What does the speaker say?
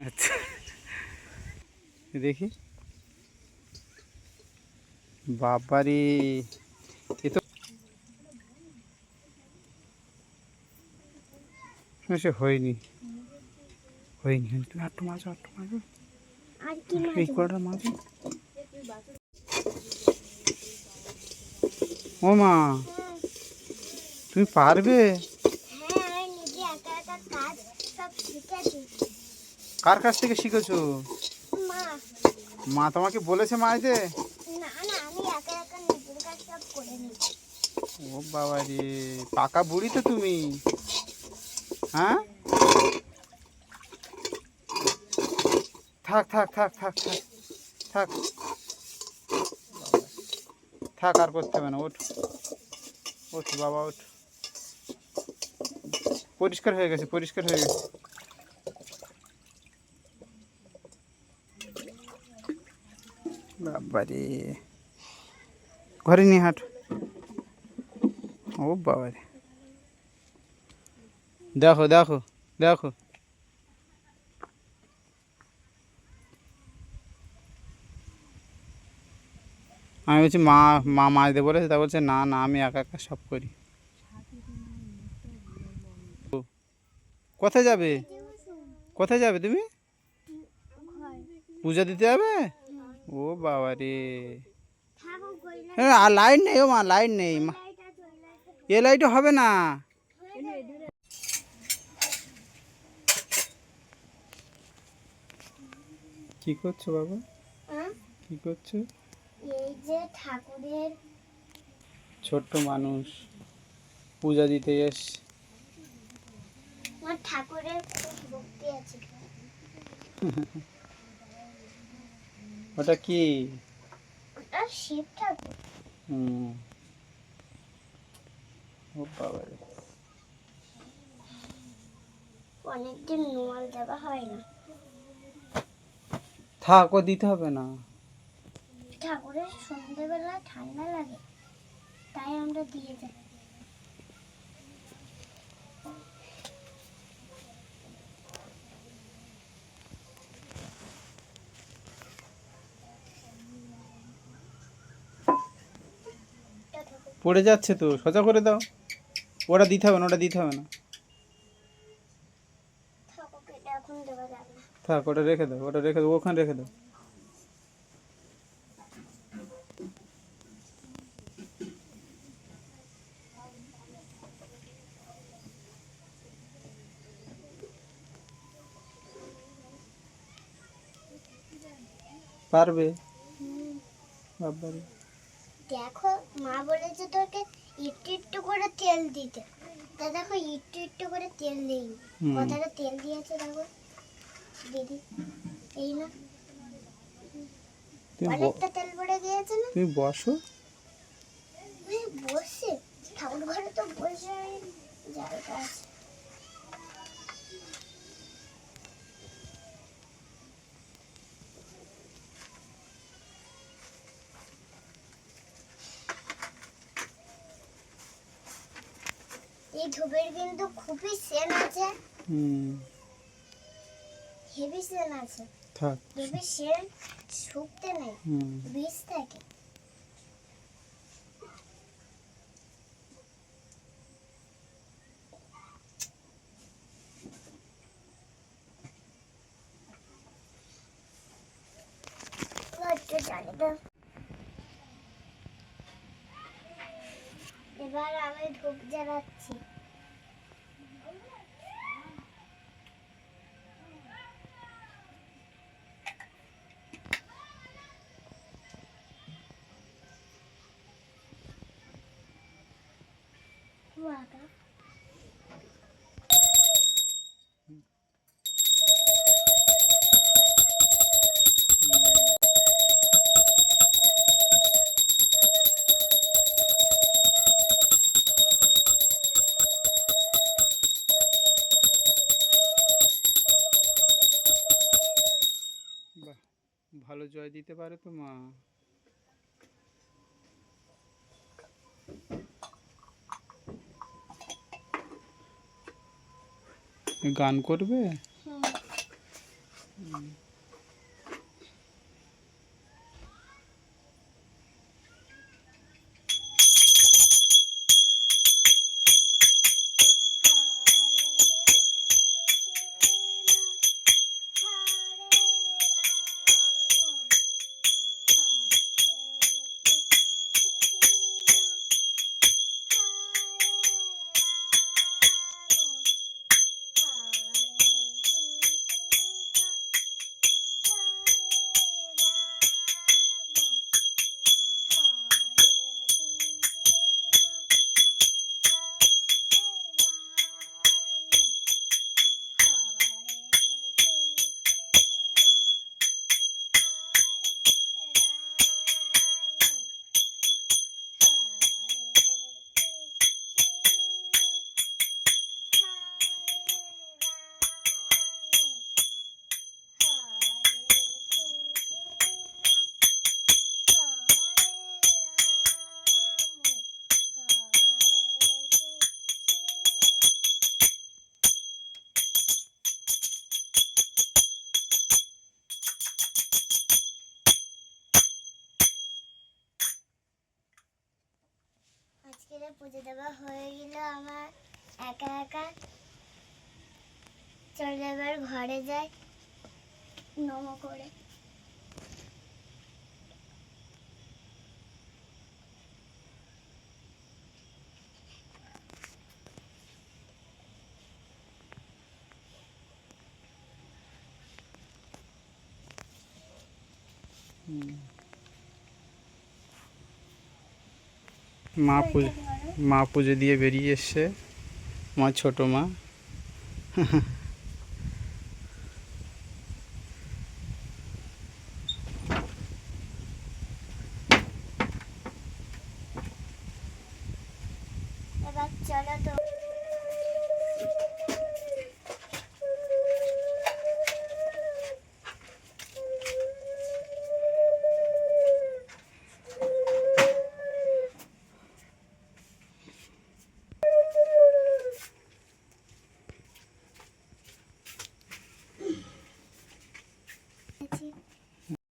আচ্ছা দেখি বাবারে এ তো সে হয়নি হয়নি তুমি আটটু মাছ এই কটা মাছ ও মা তুমি পারবে কার কাছ থেকে শিখেছো মা তোমাকে বলেছে মাইতে ও বাবা রে পাকা বুড়ি তো তুমি হ্যাঁ থাক থাক থাক থাক থাক থাক থাক আর করতে হবে না ওঠ ওঠ বাবা ওঠ পরিষ্কার হয়ে গেছে বাবারে ঘরে নিয়ে হাঁট ও বাবারে দেখো দেখো দেখো আমি বলছি মা মা মাছ দেবো বলেছে তা বলছে না না আমি একা একা সব করি কোথায় যাবে তুমি পূজা দিতে যাবে ও বাবা রে আর লাইট নেই ও মা লাইট নেই এ লাইটও হবে না কি করছো বাবা কি করছো এই যে ঠাকুরের ছোট্ট মানুষ পূজা দিতে এসে আমার ঠাকুরের খুব ভক্তি আছে ওটা কি ওটা শিব ঠাকুর ও বাবা রে অনেকদিন নোয়াল দেওয়া হয় না থাক ও দিতে হবে না ঠাকুরের সন্ধ্যেবেলা ঠান্ডা লাগে তাই আমরা দিয়ে যাই পড়ে যাচ্ছে তো সোজা করে দাও ওটা দিতে হবে না এখন দেওয়া যাবে না থাক ওটা রেখে দাও ওখানে রেখে দাও পারবে বাবারে দেখো মা বলেছে তোকে একটু একটু করে তেল দিতে তা দেখো একটু একটু করে তেল দিই কতটা তেল দিয়েছে দেখো দিদি এই না অনেকটা তেল পড়ে গিয়েছে না তুমি বসো বসে ঠাকুর ঘরে তো বসে জায়গা আছে এই ধূপের কিন্তু খুবই সেন আছে হেভি সেন আছে থাক ধূপের সেন শুকতে নেই বীজ থাকে এবার আমি ধূপ জ্বালাচ্ছি বাহ ভালো জয় দিতে পারে তো মা গান করবে আজকে পুজো দেওয়া হয়ে গেল আমার একা একা। চলে এবার ঘরে যাই নমো করে। মা পুজো দিয়ে বেরিয়ে এসছে, আমার ছোট মা। এবার চলো তো